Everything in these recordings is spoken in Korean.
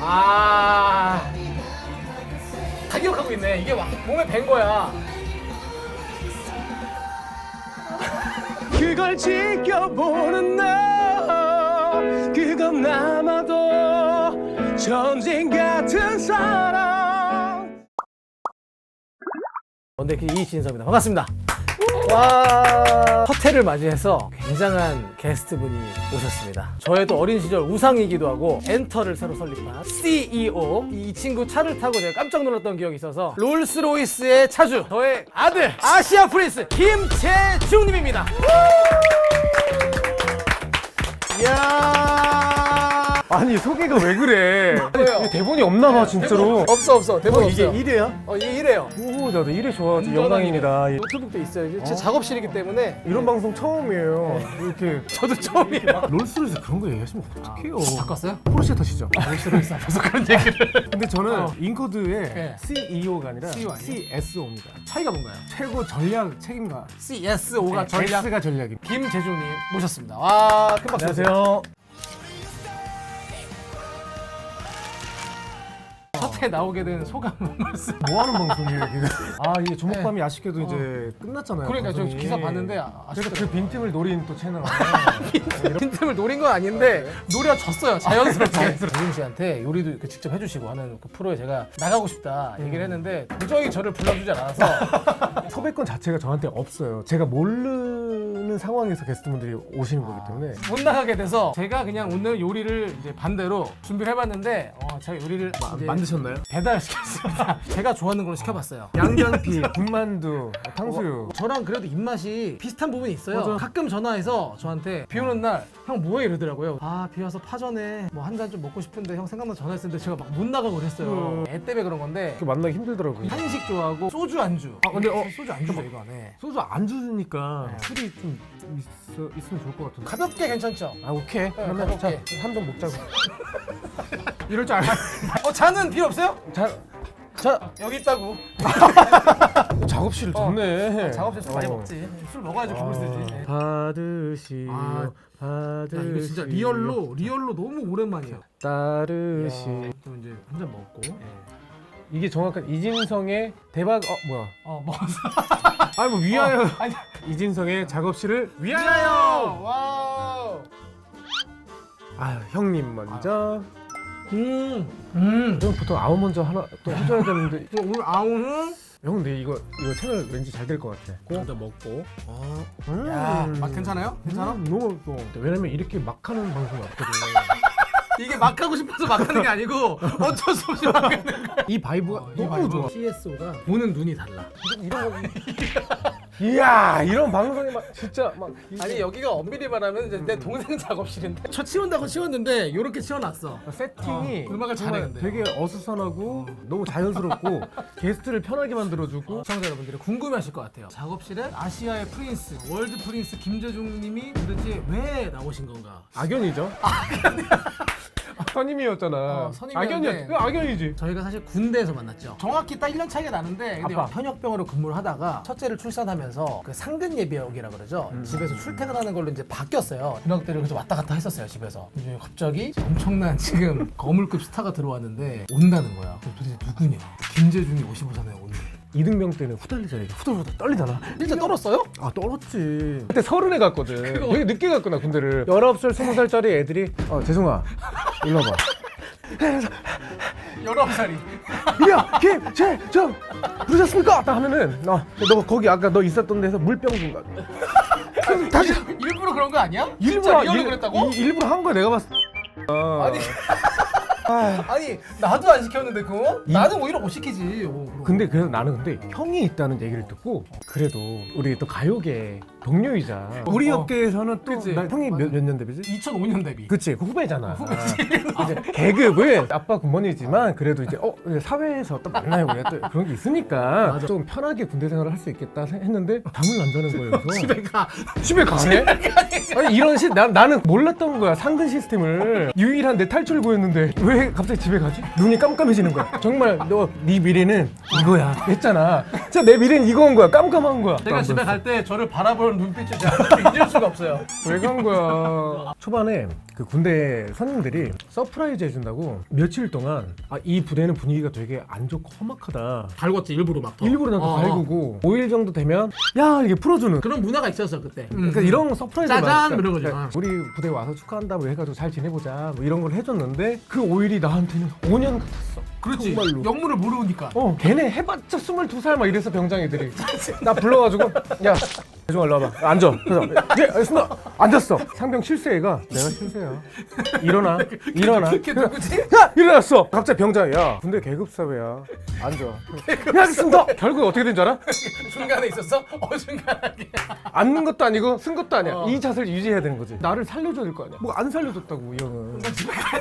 아, 다 기억하고 있네. 이게 막 몸에 밴 거야. 그걸 지켜보는 너, 그건 아마도 전쟁 같은 사랑. 원데키 이진섭입니다. 반갑습니다. 와, 첫 해를 맞이해서 굉장한 게스트분이 오셨습니다. 저의 또 어린 시절 우상이기도 하고 엔터를 새로 설립한 CEO. 이 친구 차를 타고 제가 깜짝 놀랐던 기억이 있어서 롤스로이스의 차주, 저의 아들 아시아 프린스 김재중님입니다. 이야, 아니 소개가 왜 그래? 왜요? 이게 대본이 없나 봐 진짜로. 없어 대본 이게 없어요. 1회야? 이게 1회요. 오, 나도 1회 좋아하지. 영광입니다. 노트북도 있어요. 제 작업실이기 때문에 이런 방송 처음이에요. 이렇게 저도 처음이에요. 롤스로이스 그런 거 얘기하시면 어떡해요? 바꿨어요? 포르쉐 타시죠? 롤스로이스 앞에서 그런 얘기를. 근데 저는 인코드의 네. CEO가 아니라 CEO 아니에요? CSO입니다. 차이가 뭔가요? 최고 전략 책임가. CSO가 전략. S가 전략입니다. 김재중님 모셨습니다. 와, 큰 박수. 안녕하세요. 첫회 나오게 된 소감 한 말씀. 뭐 하는 방송이에요, 이게? 아, 이게 조목밤이 아쉽게도 이제 끝났잖아요. 그러니까 저 방송이. 기사 봤는데 그래서 그 아쉽더라고요. 빈틈을 노린 또 채널. 빈틈을 노린 건 아닌데 노려졌어요. 자연스럽게. 재중 씨한테 요리도 그 직접 해주시고 하는 그 프로에 제가 나가고 싶다 얘기를 했는데 도저히 저를 불러주지 않아서 섭외권 자체가 저한테 없어요. 제가 모르는 상황에서 게스트분들이 오시는 거기 때문에. 못 나가게 돼서 제가 그냥 오늘 요리를 이제 반대로 준비를 해봤는데 제가 요리를 이제 만드셨나요? 배달시켰습니다. 제가 좋아하는 걸로 시켜봤어요. 양장피, 군만두, 탕수육. 저랑 그래도 입맛이 비슷한 부분이 있어요. 맞아. 가끔 전화해서 저한테 비 오는 날 형 뭐해 이러더라고요. 아, 비 와서 파전에 뭐 한 잔 좀 먹고 싶은데 형 생각나 전화했는데 제가 막 못 나가고 그랬어요. 애 때문에 그런 건데 그 만나기 힘들더라고요. 한식 좋아하고 소주 안주. 근데 소주 안주죠 이거 안에. 소주 안 주니까 네. 술이 좀 있으면 좋을 것 같은데. 가볍게 괜찮죠? 아, 오케이. 그러면 가볍게. 한 잔 먹자고. 이럴 줄 알아. 잔은 필요 없어요? 자, 여기 있다고. 작업실을 줬네. 작업실에서 많이 먹지. 술 먹어야지 기분 쓰지. 받으시오. 아, 받으시오. 야, 이거 진짜 리얼로 너무 오랜만이에요. 따르시오. 또 이제 한 잔 먹고. 이게 정확한 이진성의 대박. 뭐야? 먹었어. 아니 뭐 위하여. 아니, 이진성의 작업실을 위하여. 와우. 아, 형님 먼저. 음. 그럼 보통 아우 먼저 하나 또 해줘야 되는데. 오늘 아웅. 형 근데 이거 채널 왠지 잘 될 것 같아. 먼저 먹고. 야, 맛 괜찮아요? 괜찮아? 너무 좋아. 왜냐면 이렇게 막 하는 방송이 없거든. 이게 막 하고 싶어서 막 하는 게 아니고 어쩔 수 없이 막 하는 거야. 이 바이브가 너무 좋아. CSO가 보는 눈이 달라. 이런 거. 이야, 이런 방송이 막 진짜 막. 아니 여기가 엄밀히 말하면 이제 내 동생 작업실인데 저 치운다고 치웠는데 이렇게 치워놨어. 세팅이 음악을 잘해, 정말 근데. 되게 어수선하고 너무 자연스럽고 게스트를 편하게 만들어주고. 시청자 여러분들이 궁금해하실 것 같아요. 작업실에 아시아의 프린스, 월드 프린스 김재중님이 도대체 왜 나오신 건가? 악연이죠. 선임이었잖아. 선임이었는데. 악연이지. 저희가 사실 군대에서 만났죠. 정확히 딱 1년 차이가 나는데 근데 아빠. 현역병으로 근무를 하다가 첫째를 출산하면서 그 상근 예비역이라 그러죠. 집에서 출퇴근하는 걸로 이제 바뀌었어요. 군악대를 그래서 왔다 갔다 했었어요 집에서. 이제 갑자기 엄청난 지금 거물급 스타가 들어왔는데 온다는 거야. 도대체 누구냐? 김재중이 55살에 온대. 이등병 때는 후달리잖아. 후달후달 떨리잖아. 진짜 떨었어요? 아, 떨었지. 그때 30에 갔거든. 되게 늦게 갔구나 군대를. 19살 20살짜리 애들이 재송아 일로 와봐. 19살이. 야, 김재중 부르셨습니까? 딱 하면은 너 거기 아까 너 있었던 데서 물병 준 거야. 그럼 다시 일부러 그런 거 아니야? 진짜 리얼로 그랬다고? 일부러 한 거야 내가 봤을 때. 아니 아니 나도 안 시켰는데 그거? 나는 오히려 못 시키지. 근데 그래서 나는 형이 있다는 얘기를 듣고 그래도 우리 또 가요계 동료이자 우리 업계에서는 또 그치. 나 형이 몇 년 데뷔지? 2005년 데뷔. 그치, 그 후배잖아. 이제 계급을 아빠 군번이지만 그래도 이제 사회에서 또 만나요. 우리가 또 그런 게 있으니까 맞아. 좀 편하게 군대 생활을 할 수 있겠다 했는데 잠을 안 자는 거예요. 그래서 집에 가. 집에 가네? 아니 이런 나는 몰랐던 거야. 상근 시스템을. 유일한 내 탈출구였는데 왜 갑자기 집에 가지? 눈이 깜깜해지는 거야. 정말 네 미래는 이거야 했잖아. 진짜 내 미래는 이거인 거야. 깜깜한 거야. 제가 집에 갈 때 저를 바라보는 눈빛이 제가 잊을 수가 없어요. 왜 간 거야? 초반에 그 군대 선임들이 서프라이즈 해준다고 며칠 동안 이 부대는 분위기가 되게 안 좋고 험악하다. 달궜지 일부러 막. 더. 일부러 나도 갈구고 5일 정도 되면 야 이게 풀어주는 그런 문화가 있었어 그때. 그러니까 이런 서프라이즈 짜잔 이런 거죠. 우리 부대 와서 축하한다 뭐 해가지고 잘 지내보자 뭐 이런 걸 해줬는데 그 5일이 나한테는 5년 같았어. 그렇지. 정말로. 영문을 모르니까. 걔네 해봤자 22살 막 이래서 병장애들이 나 불러가지고 야 대중아 일로 와봐 앉아. 그래서 예 알겠습니다. 앉았어. 상병 실세애가 내가 실세야. 일어나. 그게 누구지? 야 일어났어. 갑자기 병장이 야 군대 계급사회야. 앉아. 예 알겠습니다. 결국 어떻게 된 줄 알아? 중간에 있었어? 중간에. 앉는 것도 아니고 쓴 것도 아니야. 이 자세를 유지해야 되는 거지. 나를 살려줘야 될 거 아니야. 뭐 안 살려줬다고 이 형은.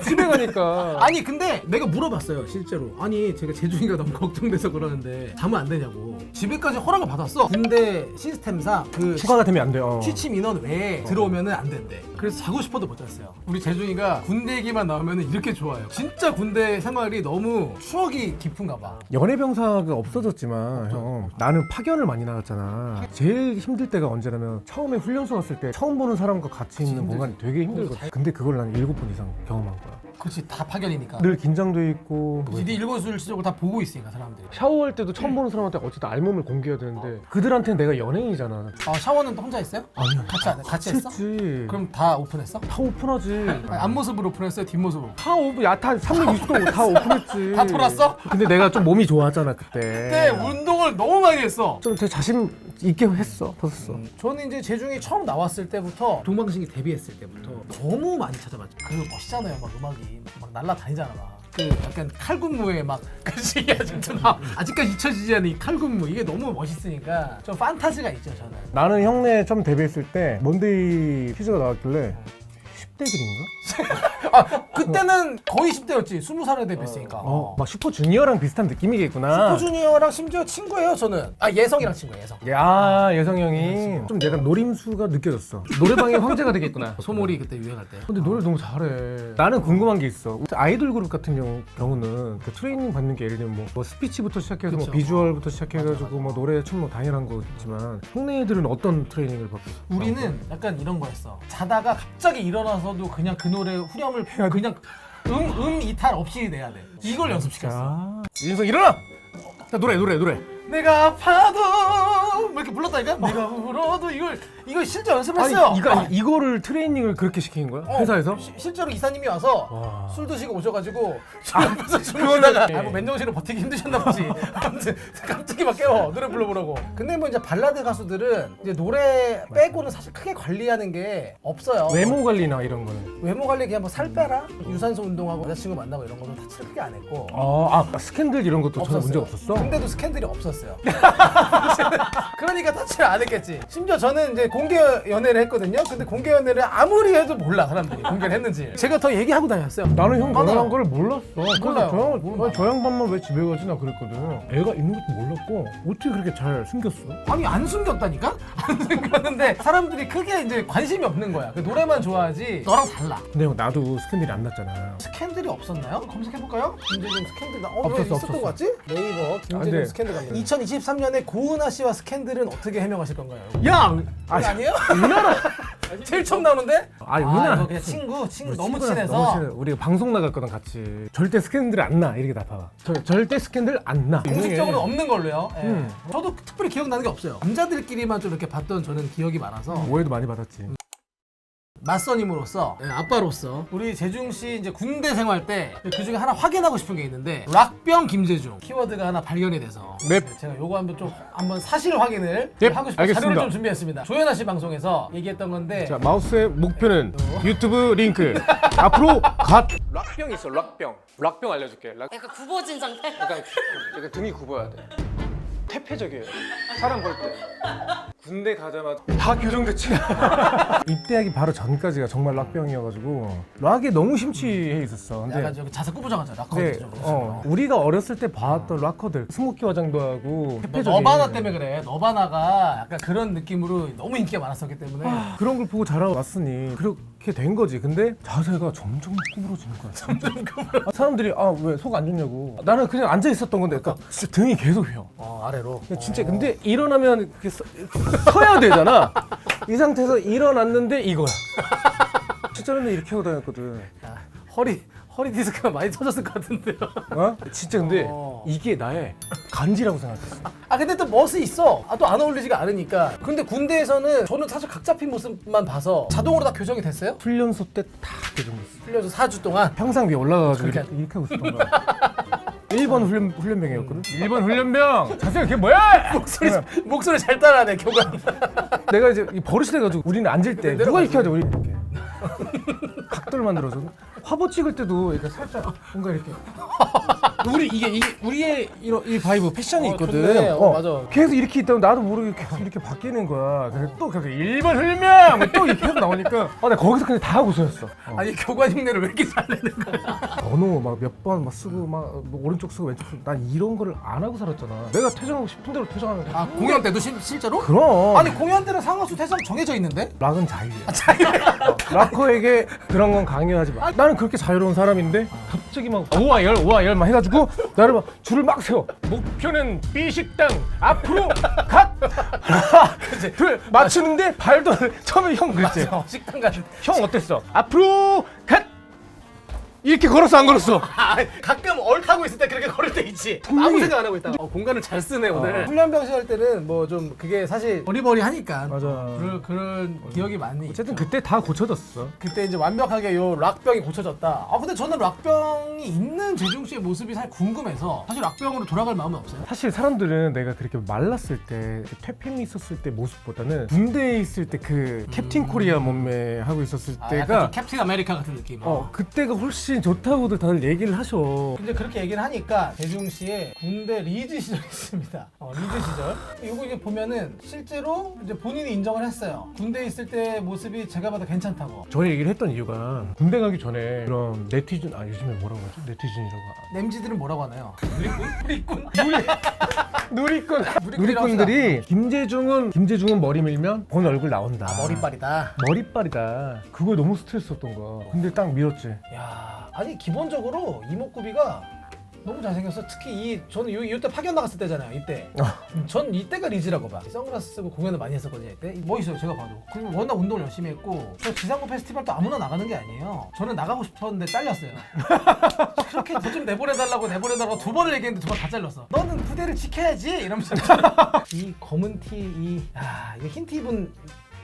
집에 가니까. 아니 근데 내가 물어봤어요 실제로. 아니 제가 재중이가 너무 걱정돼서 그러는데 자면 안 되냐고. 집에까지 허락을 받았어. 군대 시스템상 그 추가가 되면 안 돼요. 취침 인원 외에 들어오면은 안 된대. 그래서 자고 싶어도 못 잤어요. 우리 재중이가 군대 얘기만 나오면은 이렇게 좋아요. 진짜 군대 생활이 너무 추억이 깊은가 봐. 연애병사가 없어졌지만 형 나는 파견을 많이 나갔잖아. 제일 힘들 때가 언제냐면 처음에 훈련소 왔을 때 처음 보는 사람과 같이 있는 공간이 되게 힘들거든. 근데 그걸 난 7번 이상 경험한 거야. 그렇지 다 파견이니까. 늘 긴장돼 있고 네 일거수일투족을 다 보고 있으니까 사람들이. 샤워할 때도 처음 보는 사람한테 어쨌든 알몸을 공개해야 되는데 그들한테는 내가 연예인이잖아. 샤워는 또 혼자 했어요? 아니야. 같이 했어? 했지. 그럼 다 오픈했어? 다 오픈하지. 아니, 앞모습으로 오픈했어요? 뒷모습으로? 다 오픈, 야타 360도 다 오픈했지. 다 돌았어? 근데 내가 좀 몸이 좋았잖아 그때. 그때 운동을 너무 많이 했어. 좀 되게 자신 있게 했어. 벗었어. 저는 이제 재중이 처음 나왔을 때부터 동방신기 데뷔했을 때부터 너무 많이 찾아봤죠. 그리고 멋있잖아요. 막 음악이 막 날라다니잖아. 막. 그 약간 칼군무에 막 그 시기 아직까지 잊혀지지 않는 이 칼군무 이게 너무 멋있으니까 좀 판타지가 있죠 저는. 나는 형네 처음 데뷔했을 때 먼데이 퀴즈가 나왔길래 10대들인가? 그때는 거의 10대였지. 20살에 데뷔했으니까. 막 슈퍼주니어랑 비슷한 느낌이겠구나. 슈퍼주니어랑 심지어 친구예요 저는. 예성이랑 친구예요 예성. 예성 형이 좀 약간 노림수가 느껴졌어. 노래방의 황제가 되겠구나. 소몰이 그때 유행할 때. 근데 노래 너무 잘해. 나는 궁금한 게 있어. 아이돌 그룹 같은 경우는 그 트레이닝 받는 게 예를 들면 뭐 스피치부터 시작해서 뭐 그쵸. 비주얼부터 시작해가지고 뭐 노래, 춤 뭐 당연한 거겠지만 형네 애들은 어떤 트레이닝을 받고 있어? 우리는 약간 이런 거였어. 자다가 갑자기 일어나서도 그냥 그 노래 후렴을 그냥 이탈 없이 내야 돼. 이걸 연습시켰어. 인성 일어나! 자, 노래. 내가 아파도 뭐 이렇게 불렀다니까? 내가 울어도 이걸 실제 연습했어요. 아니, 이거를 트레이닝을 그렇게 시킨 거야? 회사에서? 실제로 이사님이 와서 와. 술 드시고 오셔가지고 술 옆에서 주무시다가 뭐 맨정신으로 버티기 힘드셨나 보지. 아무튼 갑자기 막 깨워 노래 불러보라고. 근데 뭐 이제 발라드 가수들은 이제 노래 빼고는 사실 크게 관리하는 게 없어요. 외모 관리나 이런 거는? 외모 관리 그냥 뭐 살 빼라, 유산소 운동하고 여자친구 만나고 이런 거는 사실 크게 안 했고. 스캔들 이런 것도 전혀 문제 없었어? 근데도 스캔들이 없었어요. 그러니까 터치를 안 했겠지. 심지어 저는 이제 공개 연애를 했거든요. 근데 공개 연애를 아무리 해도 몰라 사람들이 공개를 했는지. 제가 더 얘기하고 다녔어요. 나는 형 맞아요. 결혼한 걸 몰랐어. 몰라요. 그래서 저 양반만 왜 집에 가지 나 그랬거든. 애가 있는 것도 몰랐고 어떻게 그렇게 잘 숨겼어? 아니 안 숨겼다니까? 안 숨겼는데 사람들이 크게 이제 관심이 없는 거야. 그 노래만 좋아하지 너랑 달라. 근데 형 나도 스캔들이 안 났잖아. 스캔들이 없었나요? 검색해볼까요? 김재중 스캔들 없었어, 있었던 없었어. 것 같지? 네이버 김재중 네. 스캔들 갑니다. 2023년에 고은하 씨와 스캔들은 어떻게 해명하실 건가요? 야! 아니에요? 제일 처음 나오는데? 우리나라 이거 그냥 친구 너무 친구랑 친해서 너무 친해. 우리가 방송 나갔거든 같이. 절대 스캔들 안 나. 이렇게 다 봐봐. 절대 스캔들 안 나. 공식적으로 없는 걸로요. 예. 음. 저도 특별히 기억나는 게 없어요. 남자들끼리만 좀 이렇게 봤던 저는 기억이 많아서 오해도 많이 받았지. 맞선임으로서 아빠로서 우리 재중 씨 이제 군대 생활 때 그 중에 하나 확인하고 싶은 게 있는데 락병 김재중 키워드가 하나 발견이 돼서 네. 제가 요거 한번 사실 확인을 네, 하고 싶은 알겠습니다. 자료를 좀 준비했습니다. 조현아 씨 방송에서 얘기했던 건데 자, 마우스의 목표는 유튜브 링크. 앞으로 갓. 락병 있어, 락병. 락병 알려줄게. 약간 굽어진 상태? 약간 등이 굽어야 돼. 퇴폐적이에요. 사람 볼 때. 군대 가자마자 다 교정됐지. 입대하기 바로 전까지가 정말 락병이어가지고 락에 너무 심취해 있었어. 근데 약간 저기 자세 꾸부정하죠 락커들 네, 우리가 어렸을 때 봤던 락커들 스모키 화장도 하고 퇴폐적인 너바나 때문에 그래. 너바나가 약간 그런 느낌으로 너무 인기가 많았었기 때문에 그런 걸 보고 자라왔으니 그렇게 된 거지. 근데 자세가 점점 구부러지는 거야. 점점 그걸 사람들이 왜 속 안 좋냐고. 나는 그냥 앉아 있었던 건데 그러니까 진짜 등이 계속 휘어. 아래로 진짜 근데 일어나면 이렇게 서야 되잖아. 이 상태에서 일어났는데 이거야. 진짜 맨날 이렇게 하고 다녔거든. 야, 허리 디스크가 많이 터졌을 것 같은데요. 어? 진짜 근데 어. 이게 나의 간지라고 생각했어. 아 근데 또 멋이 있어. 아 또 안 어울리지가 않으니까. 근데 군대에서는 저는 사실 각 잡힌 모습만 봐서 자동으로 다 교정이 됐어요? 훈련소 때 다 교정됐어. 훈련소 4주 동안. 평상 위에 올라가가지고 그렇게 이렇게 하고 있었던 거야. 1번 훈련병이었거든. 1번 훈련병. 자세가 그게 뭐야? 목소리 잘 따라하네 교관. 내가 이제 버릇이 돼가지고 우리는 앉을 때 내려가지. 누가 이렇게 하자 우리 이렇게 각도를 만들어서 화보 찍을 때도 이렇게 살짝 뭔가 이렇게 우리 이게 우리의 이 바이브 패션이 있거든. 좋네. 맞아. 계속 이렇게 있다가 나도 모르게 계속 이렇게 바뀌는 거야. 그래서 또 계속 1번 훈련병 또 이렇게 계속 나오니까 나 거기서 그냥 다 하고 있었어. 아니 교관 흉내를 왜 이렇게 잘 내는 거야? 언어 막 몇 번 막 쓰고 막뭐 오른쪽 쓰고 왼쪽 쓰고 난 이런 거를 안 하고 살았잖아. 내가 퇴장하고 싶은 대로 퇴장하는 거야. 아 공연 때도 실제로? 그럼 아니 공연 때는 상하수 퇴장 정해져 있는데? 락은 자유야. 락커에게 그런 건 강요하지 마. 나는 그렇게 자유로운 사람인데 갑자기 막 오와 열 막 해가지고 나를 막 줄을 막 세워. 목표는 B 식당 앞으로 갓 하나 둘 맞추는데 발도 처음에 형 그랬지. 식당 가는. 형 어땠어? 앞으로 갓 이렇게 걸었어 안 걸었어? 아, 가끔 얼타고 있을 때 그렇게 걸을 때 있지. 아무 생각 안 하고 있다. 공간을 잘 쓰네 오늘. 훈련병 시절 때는 뭐 좀 그게 사실 버리버리하니까. 맞아. 그런 기억이 많이. 어쨌든 그때 다 고쳐졌어. 그때 이제 완벽하게 요 락병이 고쳐졌다. 아 근데 저는 락병이 있는 재중 씨의 모습이 사실 궁금해서 사실 락병으로 돌아갈 마음은 없어요. 사실 사람들은 내가 그렇게 말랐을 때 퇴폐미 있었을 때 모습보다는 군대에 있을 때 그 캡틴 코리아 몸매 하고 있었을 약간 때가 좀 캡틴 아메리카 같은 느낌. 그때가 훨씬 좋다고들 다들 얘기를 하셔. 근데 그렇게 얘기를 하니까 재중 씨의 군대 리즈 시절이 있습니다. 리즈 시절. 이거 이제 보면은 실제로 이제 본인이 인정을 했어요. 군대에 있을 때 모습이 제가 봐도 괜찮다고. 저 얘기를 했던 이유가 군대 가기 전에 그런 네티즌 요즘에 뭐라고 하지? 네티즌이라고 nem지들은 뭐라고 하나요? 누리꾼? 누리꾼들이 김재중은 머리 밀면 본 얼굴 나온다. 머리빨이다. 머리빨이다. 그거에 너무 스트레스였던 거야. 근데 딱 밀었지. 야, 아니 기본적으로 이목구비가 너무 잘생겼어. 특히 저는 이때 파견 나갔을 때잖아요. 이때. 전 이때가 리즈라고 봐. 선글라스 쓰고 공연을 많이 했었거든요. 이때. 멋있어요. 제가 봐도. 그리고 워낙 운동을 열심히 했고 저 지상고 페스티벌도 아무나 나가는 게 아니에요. 저는 나가고 싶었는데 잘렸어요. 그렇게 저 좀 내보내달라고 두 번을 얘기했는데 두 번 다 잘렸어. 너는 부대를 지켜야지 이러면서. 이 검은 티 이거 흰 티 입은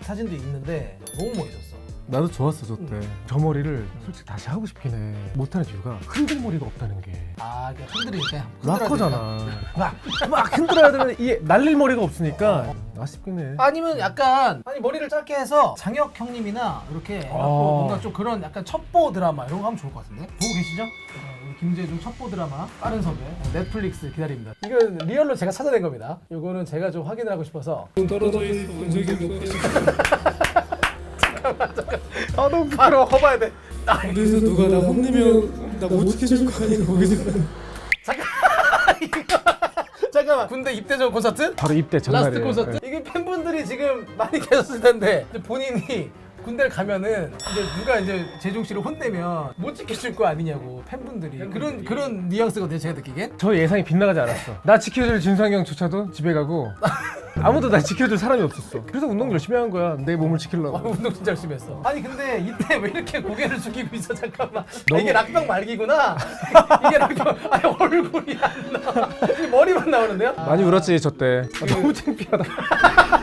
사진도 있는데 너무 멋있었어. 나도 좋았어 저 때. 저 머리를 솔직히 다시 하고 싶긴 해. 못하는 이유가 흔들 머리가 없다는 게. 그냥 흔들으니까. 락커잖아. 막 흔들어야 되는데 이게 날릴 머리가 없으니까 아쉽긴 해. 아니면 약간 머리를 짧게 해서 장혁 형님이나 이렇게 해갖고 뭔가 좀 그런 약간 첩보 드라마 이런 거 하면 좋을 것 같은데. 보고 계시죠? 우리 김재중 첩보 드라마 빠른 섭외 넷플릭스 기다립니다. 이건 리얼로 제가 찾아낸 겁니다. 이거는 제가 좀 확인을 하고 싶어서. 떨어져 있는 본적이 없고 너무 부끄러워. 허봐야 돼. 그래서 누가 나 혼내면 나 못 지켜줄 거 아니야 거기서. 잠깐만. 군대 입대 전 콘서트? 바로 입대 전날에. 라스트 콘서트? 이게 팬분들이 지금 많이 계셨을 텐데 이제 본인이 군대를 가면은 이제 누가 이제 재중 씨를 혼내면 못 지켜줄 거 아니냐고 팬분들이 그런 뉘앙스거든요. 제가 느끼기엔. 저 예상이 빗나가지 않았어. 나 지켜줄 진상이 형조차도 집에 가고 아무도 나 지켜줄 사람이 없었어. 그래서 운동 열심히 한 거야. 내 몸을 지키려고. 운동 진짜 열심히 했어. 아니 근데 이때 왜 이렇게 고개를 숙이고 있어? 잠깐만. 너무- 이게 락병 말기구나. 이게 락병. 아니 얼굴이 안 나와. 이 머리만 나오는데요? 많이 울었지 저 때. 너무 창피하다.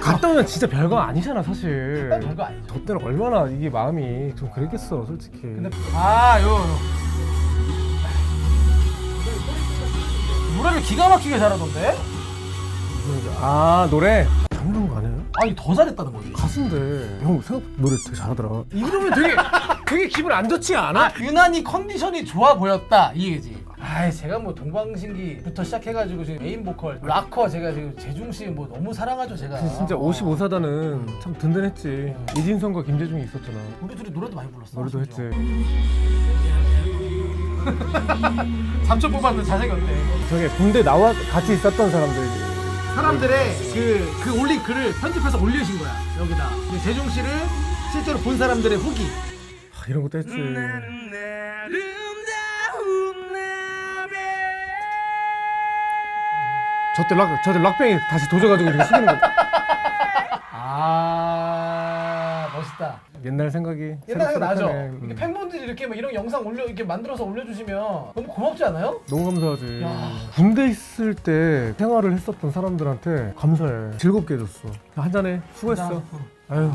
갔다 오면 진짜 별거 아니잖아 사실. 별거 아니죠. 저 때는 얼마나 이게 마음이 좀 그랬겠어 솔직히. 근데 노래를 기가 막히게 잘하던데? 노래 잘하는 거 아니에요? 아니 더 잘했다는 거지. 가수인데 형 생각 노래 되게 잘하더라. 이러면 되게 기분 안 좋지 않아? 유난히 컨디션이 좋아 보였다 이 얘기지. 제가 뭐 동방신기부터 시작해가지고 지금 메인 보컬 락커 제가 지금 재중 씨 뭐 너무 사랑하죠 제가. 진짜 55사단은 참 든든했지. 이진성과 김재중이 있었잖아. 우리 둘이 노래도 많이 불렀어. 노래도 심지어. 했지. 삼촌 뽑았는데 잘생겼대. 저게 군대 나와 같이 있었던 사람들의 그 올린 글을 편집해서 올리신 거야 여기다. 재중 씨를 실제로 본 사람들의 후기. 이런 것도 했지. 저때 락뱅이 다시 도져가지고 이렇게 숙이는 거. 멋있다. 옛날 생각이 옛날 생각 나죠? 새록새록하네. 이렇게 팬분들이 이렇게 막 이런 영상 이렇게 만들어서 올려주시면 너무 고맙지 않아요? 너무 감사하지. 야. 군대 있을 때 생활을 했었던 사람들한테 감사해. 즐겁게 해줬어. 한잔해. 수고했어. 아유,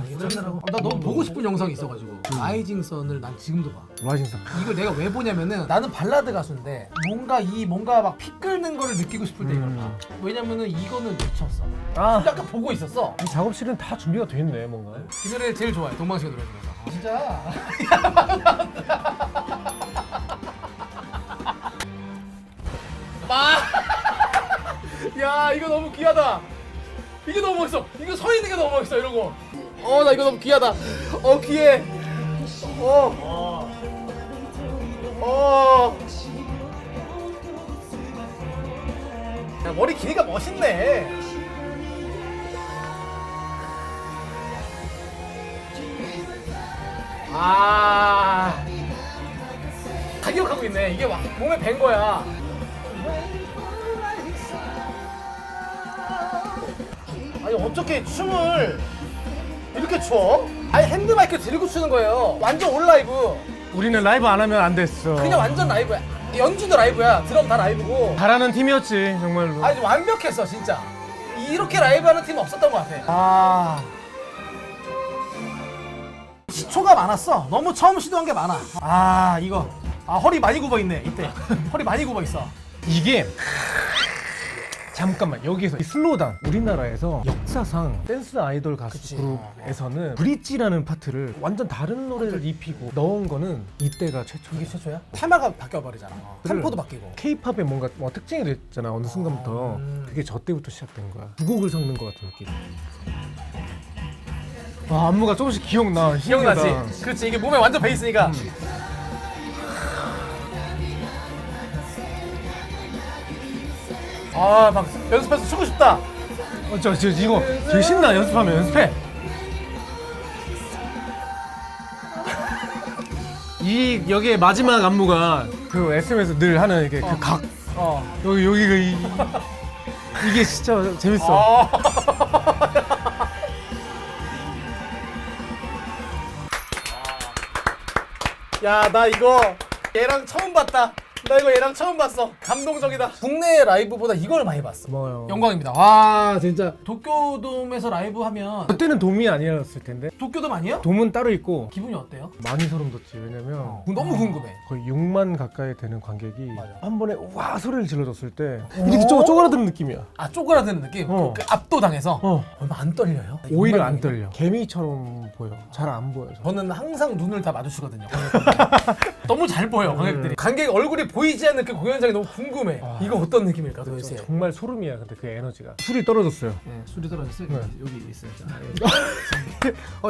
나 너무 보고 싶은 영상이 있어가지고 라이징 선을 난 지금도 봐. 라이징상. 이걸 내가 왜 보냐면은 나는 발라드 가수인데 뭔가 막 피 끓는 거를 느끼고 싶을 때 이걸 봐. 왜냐면은 이거는 미쳤어. 아, 약간 보고 있었어. 이 작업실은 다 준비가 돼 있네, 뭔가. 이 노래 제일 좋아해. 동방신기 노래 중에서. 진짜. 야 이거 너무 귀하다. 이게 너무 멋있어. 이거 서 있는 게 너무 멋있어. 이런 거. 나 이거 너무 귀하다. 귀해. 야, 머리 길이가 멋있네. 다 기억하고 있네. 이게 막 몸에 밴 거야. 아니 어떻게 춤을 이렇게 춰? 아니 핸드마이크 들고 추는 거예요. 완전 온라이브. 우리는 라이브 안 하면 안 됐어. 그냥 완전 라이브야. 연주도 라이브야. 드럼 다 라이브고. 잘하는 팀이었지, 정말로. 아니 완벽했어 진짜. 이렇게 라이브하는 팀은 없었던 것 같아. 시초가 많았어. 너무 처음 시도한 게 많아. 이거. 허리 많이 굽어 있네 이때. 허리 많이 굽어 있어. 이게 잠깐만 여기서 이 슬로우다운 우리나라에서 역사상 댄스 아이돌 가수 그치. 그룹에서는 브릿지라는 파트를 완전 다른 노래를 입히고 넣은 거는 이때가 최초야. 이게 최초야? 테마가 바뀌어 버리잖아. 템포도 바뀌고. K-팝의 뭔가 특징이 됐잖아 어느 순간부터. 그게 저 때부터 시작된 거야. 두 곡을 섞는 것 같은 느낌. 안무가 조금씩 기억나. 기억나지? 신기하다. 그렇지. 이게 몸에 완전 배있으니까. 막 연습해서 추고 싶다. 이거 되게 신나. 연습하면 연습해. 여기에 마지막 안무가 그 SM에서 늘 하는 이게 그 각. 여기가 이게 진짜 재밌어. 야, 나 이거 얘랑 처음 봤다. 나 이거 얘랑 처음 봤어. 감동적이다. 국내 라이브보다 이걸 많이 봤어. 고마워요. 영광입니다. 와, 진짜 도쿄돔에서 라이브 하면 그때는 돔이 아니었을 텐데. 도쿄돔 아니에요? 돔은 따로 있고 기분이 어때요? 많이 소름 돋지. 왜냐면 너무 궁금해. 거의 6만 가까이 되는 관객이 맞아. 한 번에 와 소리를 질러줬을 때 이렇게 쪼그라드는 느낌이야. 쪼그라드는 느낌? 그 압도당해서 얼마 안 떨려요? 오히려 안 떨려. 개미처럼 보여. 잘 안 보여. 저는 항상 눈을 다 마주치거든요. 너무 잘 보여 관객들이. 관객 얼굴이 보이지 않는 그 공연장이 너무 궁금해. 이거 어떤 느낌일까 도대체? 정말 소름이야. 근데 그 에너지가. 술이 떨어졌어요. 네, 술이 떨어졌어요. 여기 있어요.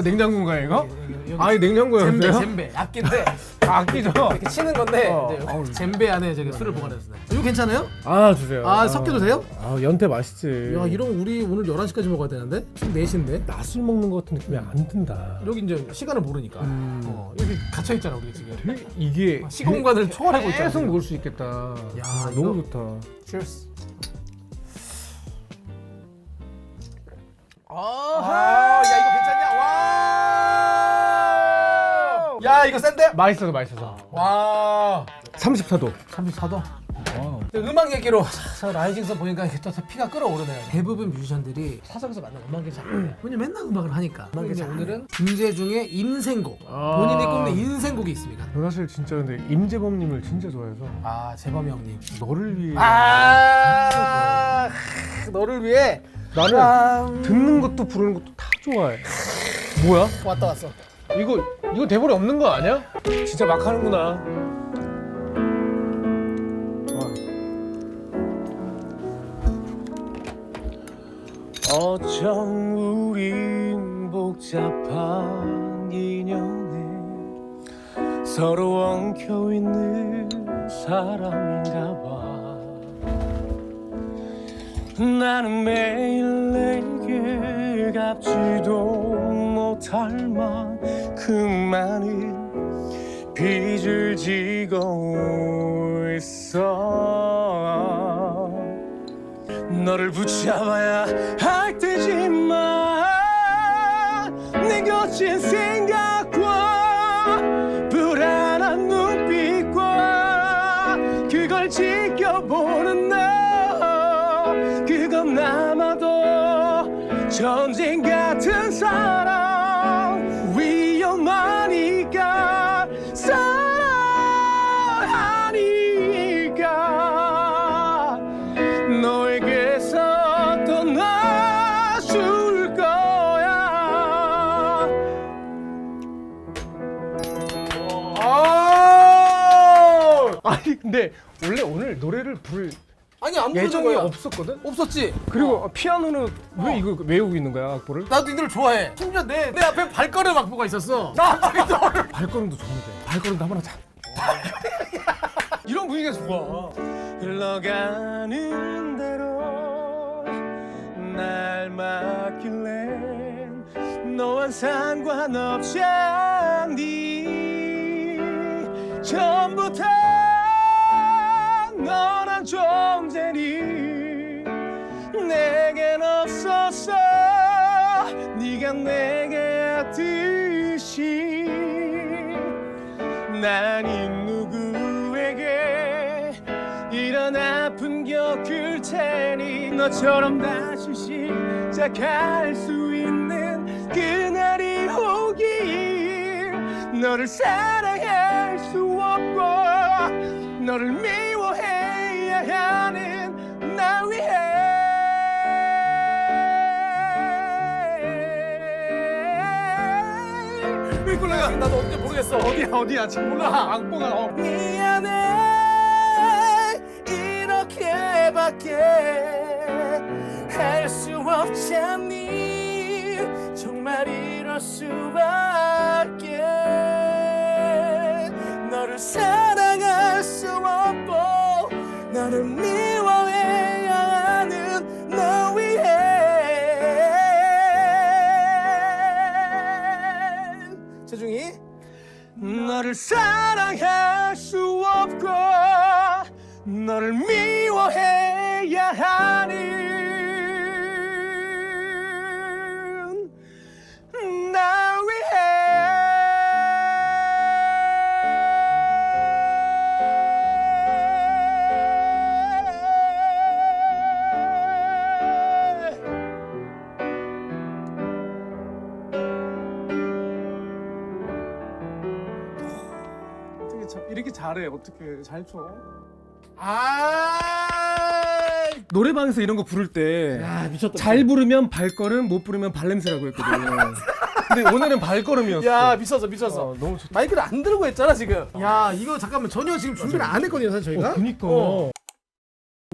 냉장고인가요 이거? 여기 냉장고였어요? 젬베 악기인데 악기죠. 이렇게 치는 건데 이제 아우. 젬베 안에 저기 술을 보관했어요. 이거 괜찮아요? 주세요. 섞여도 돼요? 연태 맛있지. 야 이러면 우리 오늘 11시까지 먹어야 되는데? 지금 4시인데? 낮술 먹는 것 같은 느낌이 안 든다. 여기 이제 시간을 모르니까 여기 갇혀있잖아 우리 지금. 이게 시공간을 초월하고 있잖아. 계속 먹을 수 있겠다. 야, 너무 이거- 좋다. Cheers. 야 이거 괜찮냐? 와! 야 이거 센데? 맛있어서. 와! 34도. 34도. 음악 얘기로 라이징선 보니까 이렇게 또 피가 끓어오르네요. 대부분 뮤지션들이 사석에서 만난 음악이 잘 안 돼. 왜냐면 맨날 음악을 하니까. 근데 오늘은 김재중의 인생곡. 본인이 꼽는 인생곡이 있습니다. 사실 진짜 근데 임재범님을 진짜 좋아해서 재범이 형님. 너를 위해 너를 위해 나는 듣는 것도 부르는 것도 다 좋아해. 뭐야? 왔다 갔어. 이거 대본에 없는 거 아니야? 진짜 막 하는구나. 어쩜 우린 복잡한 인연에 서로 엉켜있는 사람인가 봐. 나는 매일 내게 갚지도 못할 만큼 많은 빚을 지고 있어. 너를 붙잡아야 할 테지만 네 곁인 생각과 그걸 지켜보는 너 그건 아마도 전쟁 같은 사랑 위험하니까 사랑하니까 너에게서 떠나줄 거야. 아니 근데 원래 오늘 노래를 부를 아니 안 부르는 예정이 거야. 없었거든? 없었지. 그리고 피아노는 왜 이거 외우고 있는 거야 악보를? 나도 이 노래 좋아해. 심지어 내 앞에 발걸음 악보가 있었어. 나 갑자기 너를. 발걸음도 좋은데 발걸음도 한번 하자. 이런 분위기가 좋아. 흘러가는 대로 날 맡길래 너와 상관없지 않니 처음부터 너란 존재니 내겐 없었어 네가 내게 왔듯이 난 이 누구에게 이런 아픈 겪을 테니 너처럼 다시 시작할 수 있는 그날이 오길 너를 사랑할 수 없고 너를 미워해야 하는 나 위해 왜 골라가? 나도 언제 모르겠어. 어디야 지금 몰라 악보가 미안해 이렇게밖에 할 수 없잖니 정말 이럴 수밖에 너를 사랑할 수 없고 너를 미워해야 하는 너 위해 재중이 너를 사랑할 수 없고 너를 미워해야 하는 나 위해 이렇게 잘해 어떻게 잘 쳐? 노래방에서 이런 거 부를 때 잘 미쳤다. 부르면 발걸음 못 부르면 발냄새라고 했거든. 근데 오늘은 발걸음이었어. 야 미쳤어. 너무 좋다. 마이크를 안 들고 했잖아 지금. 야 이거 잠깐만 전혀 지금 준비를 안 했거든요 사실 저희가. 그니까.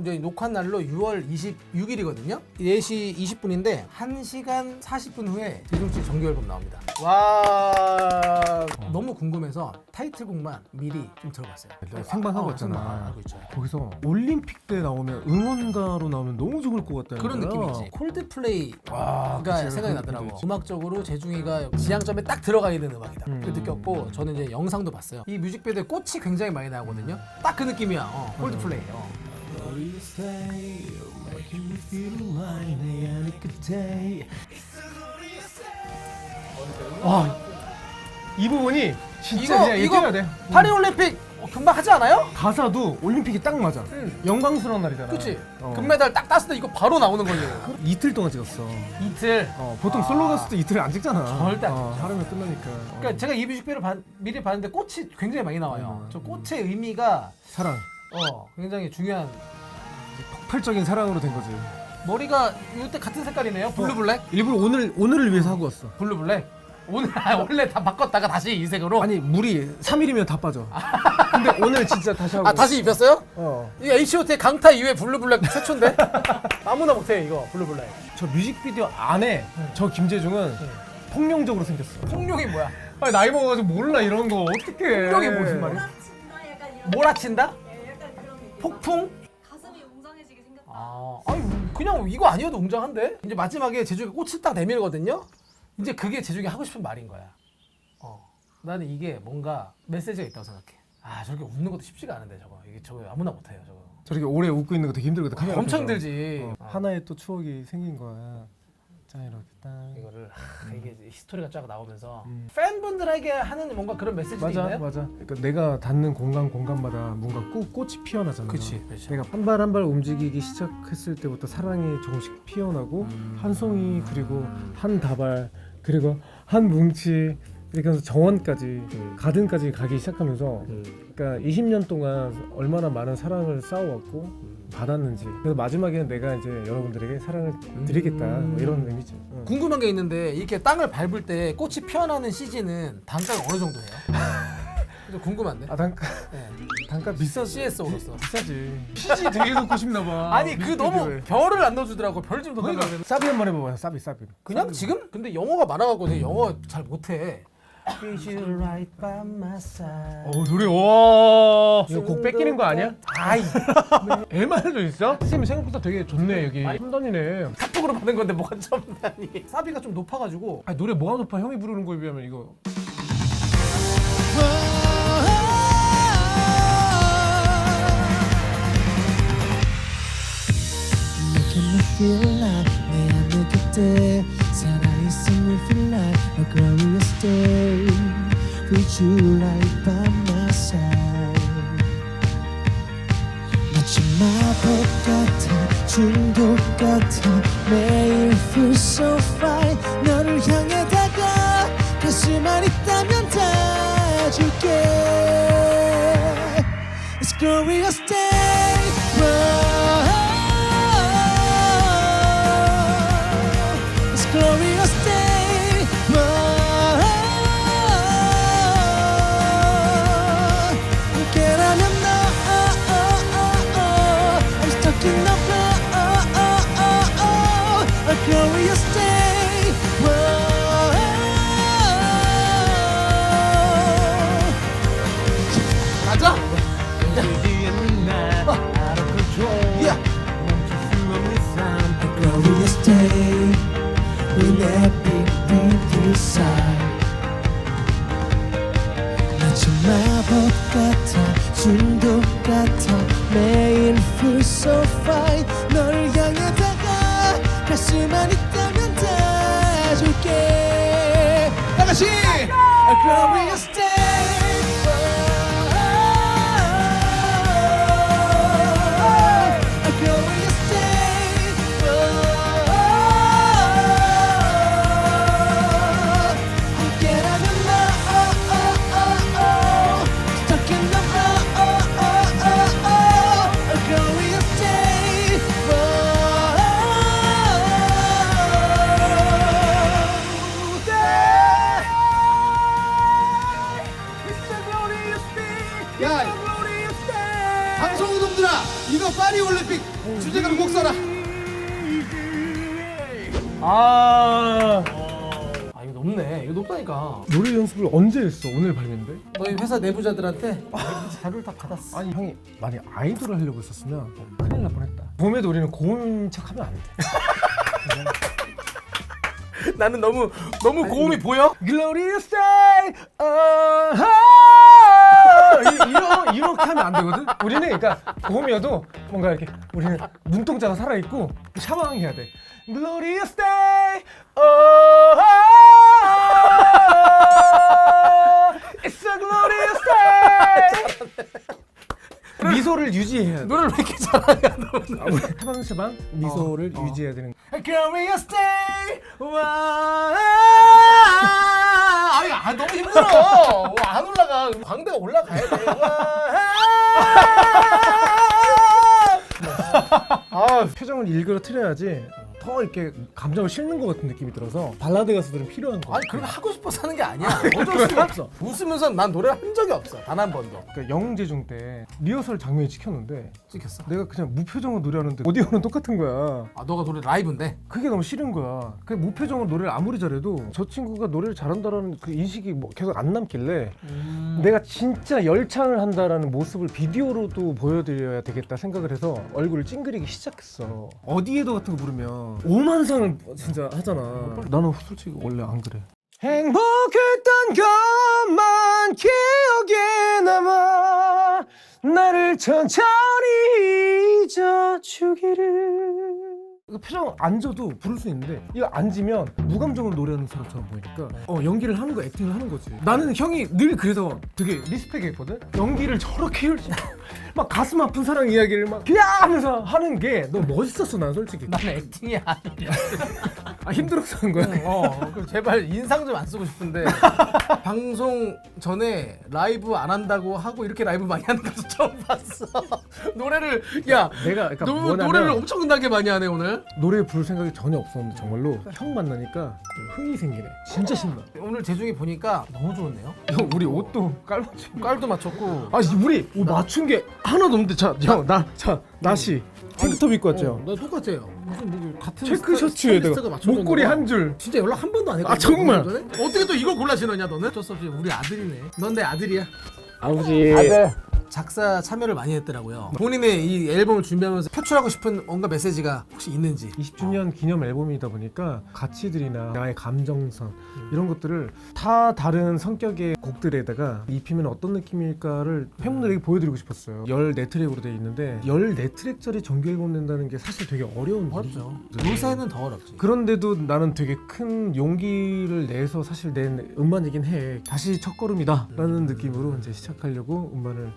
이제 녹화 날로 6월 26일이거든요. 4시 20분인데 1시간 40분 후에 재중씨 정규 앨범 나옵니다. 와 너무 궁금해서 타이틀곡만 미리 좀 들어봤어요. 내가 생방하고 있잖아. 생방하고 있죠. 거기서 올림픽 때 나오면 응원가로 나오면 너무 좋을 것 같다는 그런 거야. 느낌이지. 콜드플레이가 그치, 생각이 나더라고. 음악적으로 재중이가 지향점에 딱 들어가 있는 음악이다. 그 느꼈고 저는 이제 영상도 봤어요. 이 뮤직비디오에 꽃이 굉장히 많이 나오거든요. 딱 그 느낌이야. 콜드플레이. 와, 이 부분이 진짜 그냥 얘기해야 돼. 파리올림픽 금방 하지 않아요? 가사도 올림픽이 딱 맞아. 영광스러운 날이잖아. 그치? 금메달 딱 땄을 때 이거 바로 나오는 거예요. 이틀 동안 찍었어. 이틀. 보통 솔로 가수도 이틀 안 찍잖아. 절대 안 찍죠. 하루면 끝나니까. 그러니까 제가 이 뮤직비디오를 미리 봤는데 꽃이 굉장히 많이 나와요. 저 꽃의 의미가 사랑. 굉장히 중요한. 폭발적인 사랑으로 된 거지. 머리가 이때 같은 색깔이네요. 블루블랙? 일부러 오늘을 위해서 하고 왔어. 블루블랙? 오늘 원래 다 바꿨다가 다시 이 색으로? 아니 물이 3일이면 다 빠져. 근데 오늘 진짜 다시 하고. 다시 입혔어요? 어. 이 H.O.T 강타 이후에 블루블랙 최초인데? 아무나 못해 이거 블루블랙. 저 뮤직비디오 안에 저 김재중은 폭룡적으로 생겼어. 폭룡이 뭐야? 아니 나이 먹어가지고 몰라 이런 거 어떡해. 폭룡이 무슨 말이야? 약간 이런 몰아친다? 약간 그런 느낌. 폭풍? 가슴이 웅장해지게 생겼다. 아니 그냥 이거 아니어도 웅장한데? 이제 마지막에 재중이가 꽃을 딱 내밀거든요? 이제 그게 재중이 하고 싶은 말인 거야. 나는 이게 뭔가 메시지가 있다고 생각해. 저렇게 웃는 것도 쉽지가 않은데 저거 아무나 못해요 저거. 저렇게 오래 웃고 있는 거 되게 힘들거든. 카메라 엄청 앞에서. 힘들지. 하나의 또 추억이 생긴 거야. 이거를 이게 히스토리가 쫙 나오면서 팬분들에게 하는 뭔가 그런 메시지가 맞아 있나요? 맞아. 그러니까 내가 닿는 공간마다 뭔가 꽃이 피어나잖아. 그치. 내가 한 발 한 발 움직이기 시작했을 때부터 사랑이 조금씩 피어나고 한 송이 그리고 한 다발 그리고 한 뭉치 이렇게 해서 정원까지 가든까지 가기 시작하면서 그러니까 20년 동안 얼마나 많은 사랑을 쌓아왔고 받았는지 그래서 마지막에는 내가 이제 여러분들에게 사랑을 드리겠다 뭐 이런 의미죠. 궁금한 게 있는데 이렇게 땅을 밟을 때 꽃이 피어나는 시즌은 단가가 어느 정도 해요? 좀 궁금한데. 아 단가 네. 단가 비싸지. CSO로서. 비싸지. 피지 되게 넣고 싶나 봐. 아니 그 너무 별을 안 넣어주더라고. 별 좀 더 달라고 그러는데. 사비 한번 해봐봐요. 사비. 그냥 지금? 근데 영어가 많아갖고 내가 영어 잘 못해. Is you right by my side. 노래 와. 이거 곡 뺏기는 거 아니야? 아이 MR도 있어? 쌤 생각보다 되게 좋네 여기. 첨단이네. 카톡으로 받은 건데 뭐가 첨단이. 사비가 좀 높아가지고. 아니 노래 뭐가 높아? 형이 부르는 거에 비하면 이거. Can you feel like 내 안에 그때 살아있음을 feel like a glorious day with you right by my side 마치 마법 같아 중독 같아 매일 feel so fine 너를 향해 다가 가슴만 있다면 다 줄게 It's glorious day It's glorious day 함께라면 너 I'm stuck in the flow A glorious day 가자. A glorious day with epic beat inside 마치 마법 같아 중독 같아 매일 feel so fine 너를 향해 다가 가슴만 있다면 다 줄게 다같이 A glorious day A glorious day 함께라면 너 Stuck in the flow A glorious day 야, 방송우동들아, 이거 파리 올림픽 주제가로 곡 써라. 아 이거 높네. 이거 높다니까. 노래 연습을 언제 했어? 오늘 발매인데? 너희 회사 내부자들한테 자료를 다 받았어. 아니 형이 만약 아이돌을 하려고 했었으면 큰일 날 뻔했다. 봄에도 우리는 고음인 척하면 안 돼. 나는 너무 고음이 보여? Glorious day. 이렇게 하면 안 되거든. 우리는 그러니까 고음이어도 뭔가 이렇게 우리는 눈동자가 살아 있고 샤방해야 돼. Glorious day. It's a glorious day. 미소를 유지해야 돼. 노래를 왜 이렇게 잘하냐 너는. 샤방샤방 미소를 유지해야 되는. Glorious day. 너무 힘들어. 안 올라가. 광대가 올라가야 돼. 표정을 일그러뜨려야지 더 이렇게 감정을 실는 것 같은 느낌이 들어서 발라드 가수들은 필요한 거야. 아니 그렇게 하고 싶어서 하는 게 아니야. 어쩔 수가 없어. 웃으면서 난 노래를 한 적이 없어. 단 한 번도. 그러니까 영재중 때 리허설 장면이 찍혔는데 찍혔어. 내가 그냥 무표정으로 노래하는데 오디오는 똑같은 거야. 너가 노래 라이브인데. 그게 너무 싫은 거야. 그 무표정으로 노래를 아무리 잘해도 저 친구가 노래를 잘한다라는 그 인식이 뭐 계속 안 남길래 내가 진짜 열창을 한다라는 모습을 비디오로도 보여드려야 되겠다 생각을 해서 얼굴을 찡그리기 시작했어. 어디에도 같은 거 부르면 오만상을 진짜 하잖아. 나는 솔직히 원래 안 그래. 행복했던 것만 기억에 남아 나를 천천히 잊어주기를. 표정 앉아도 부를 수 있는데 이거 앉으면 무감정으로 노래하는 사람처럼 보이니까 연기를 하는 거, 액팅을 하는 거지. 나는 형이 늘 그래서 되게 리스펙했거든. 연기를 저렇게 열심히 막 가슴 아픈 사랑 이야기를 막 야 하면서 하는 게 너무 멋있었어. 난 솔직히. 나는 액팅이 아니야. 아 힘들어서 한 거야. 그럼 제발 인상 좀 안 쓰고 싶은데 방송 전에 라이브 안 한다고 하고 이렇게 라이브 많이 하는 것도 처음 봤어. 노래를 야 내가 그러니까 뭐냐면 노래를 엄청나게 많이 하네 오늘. 노래 부를 생각이 전혀 없었는데 정말로 형 만나니까 흥이 생기네. 진짜 신나. 오늘 재중이 보니까 너무 좋은데요? 형 우리 옷도 깔맞춤. 깔도 맞췄고. 아 우리 옷 맞춘 게 하나도 없는데 나시 탱크톱 입고 왔죠. 나 똑같아요. 무슨 뭐 같은 체크 셔츠에다가 목걸이 한 줄. 진짜 연락 한 번도 안 했거든. 아, 정말? 어떻게 또 이걸 골라 신었냐 너는? 어쩔 수 없이 우리 아들이네. 넌 내 아들이야. 아버지. 작사 참여를 많이 했더라고요. 본인의 이 앨범을 준비하면서 표출하고 싶은 뭔가 메시지가 혹시 있는지. 20주년 기념 앨범이다 보니까 가치들이나 나의 감정선 이런 것들을 다 다른 성격의 곡들에다가 입히면 어떤 느낌일까를 팬분들에게 보여드리고 싶었어요. 14트랙으로 되어 있는데 14트랙짜리 정규 앨범 낸다는 게 사실 되게 어려운 어렵죠. 일이에요. 요새는 더 어렵지. 그런데도 나는 되게 큰 용기를 내서 사실 낸 음반이긴 해. 다시 첫걸음이다 라는 느낌으로 이제 시작하려고 음반을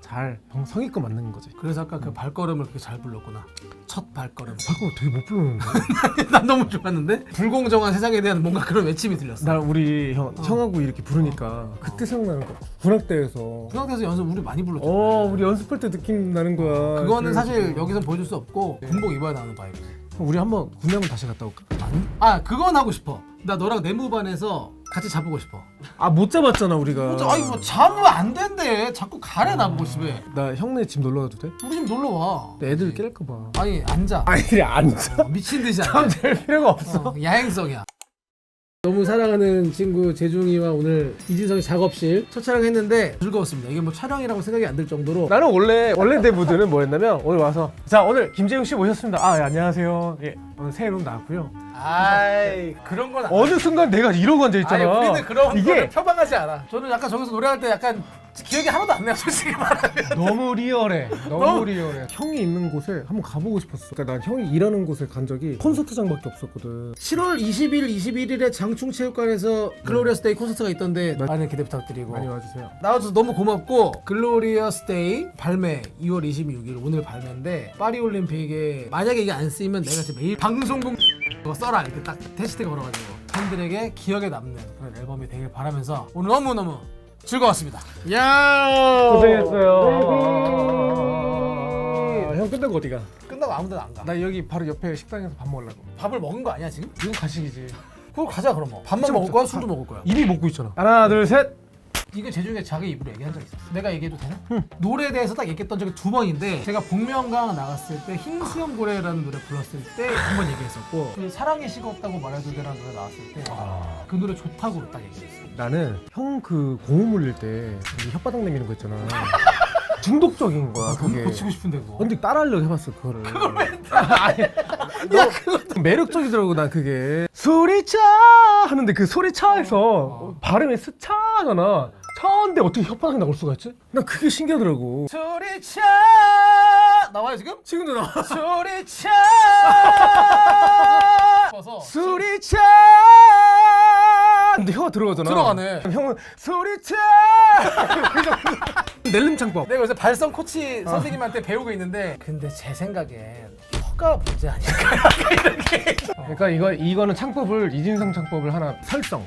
잘 성의껏 만든 거지. 그래서 아까 그 발걸음을 그렇게 잘 불렀구나. 첫 발걸음. 잠깐 되게 못 부르는데. 난 너무 좋았는데 불공정한 세상에 대한 뭔가 그런 외침이 들렸어. 나 우리 형하고 이렇게 부르니까 그때 생각나는 거. 군악대에서. 중학교에서 연습 우리 많이 불렀죠. 우리 연습할 때 느낌 나는 거야. 그거는 그래서 사실 여기서 보여줄 수 없고 군복 입어야 나오는 바이브. 우리 한번 군대 한번 다시 갔다 올까? 아니? 아 그건 하고 싶어. 나 너랑 내무반에서 같이 잡고 싶어. 아 못 잡았잖아 우리가. 아니 뭐 잡으면 안 된대. 자꾸 가래 나보고 집에. 나 형네 집 놀러 가도 돼? 우리 집 놀러 와. 애들 깰까 봐. 아니 앉아. 아이들이 앉아. 미친 듯이 앉아. 될 필요가 없어. 야행성이야. 너무 사랑하는 친구 재중이와 오늘 이진성이 작업실 첫 촬영했는데 즐거웠습니다. 이게 뭐 촬영이라고 생각이 안 들 정도로. 나는 원래 내 무드는 뭐였냐면 오늘 와서 자 오늘 김재웅 씨 모셨습니다. 아 예, 안녕하세요. 예 오늘 새 앨범 나왔고요. 아이 그런 건 어느 순간 내가 이러고 앉아 있잖아. 아니 우리는 그런 이게 거를 표방하지 않아. 저는 약간 저기서 노래할 때 약간 기억이 하나도 안 나요 솔직히 말하면. 너무 리얼해. 너무 리얼해. 형이 있는 곳에 한번 가보고 싶었어. 그러니까 난 형이 일하는 곳에 간 적이 콘서트장밖에 없었거든. 7월 20일, 21일에 장충체육관에서 글로리어스 데이 콘서트가 있던데 많은 기대 부탁드리고 많이 와주세요. 나와줘서 너무 고맙고 글로리어스 데이 발매 2월 26일 오늘 발매인데 파리올림픽에 만약에 이게 안 쓰이면 내가 진짜 매일 방송국 그거 써라 이렇게 딱 해시태그 걸어가지고 팬들에게 기억에 남는 그런 앨범이 되길 바라면서 오늘 너무너무 즐거웠습니다. 야 고생했어요. 형 끝나고 어디가? 끝나고 아무 데나 안 가. 나 여기 바로 옆에 식당에서 밥 먹으려고. 밥을 먹은 거 아니야 지금? 이건 가식이지. 그걸 가자 그럼 뭐. 밥만 진짜 먹을 먹자. 거야? 술도 먹을 거야? 이미 먹고 있잖아. 하나 둘 셋. 이게 제중에 자기 입으로 얘기한 적 있었어. 내가 얘기해도 되나? 노래에 대해서 딱 얘기했던 적이 2번인데 제가 복면가왕 나갔을 때 흰수염 고래라는 노래 불렀을 때 한 번 얘기했었고 그 사랑이 식었다고 말해도 되라는 노래 나왔을 때 그 노래 좋다고 딱 얘기했어. 나는 형 그 고무 물릴 때 혓바닥 내미는 거 있잖아. 중독적인 거야 너무 그게. 고치고 싶은데 그거. 근데 따라하려고 해봤어 그거를. 그걸 왜 아니, 야 그거 매력적이더라고 난 그게. 소리쳐 하는데 그 소리쳐에서 발음이 스차잖아. 차인데 어떻게 혓바닥 나올 수가 있지? 난 그게 신기하더라고. 소리쳐 나와요 지금? 지금도 나와. 소리쳐 소리쳐 근데 혀가 들어가잖아. 들어가네. 형은 소리쳐 낼름창법. 내가 요새 발성 코치 선생님한테 배우고 있는데 근데 제 생각엔 혀가 문제 아닐까 이렇게. 그러니까 이거는 창법을 이진성 창법을 하나 설성.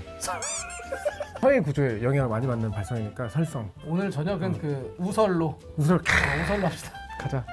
혀의 구조에 영향을 많이 받는 발성이니까 설성. 오늘 저녁은 그 우설로 우설 우설로 합시다. 가자.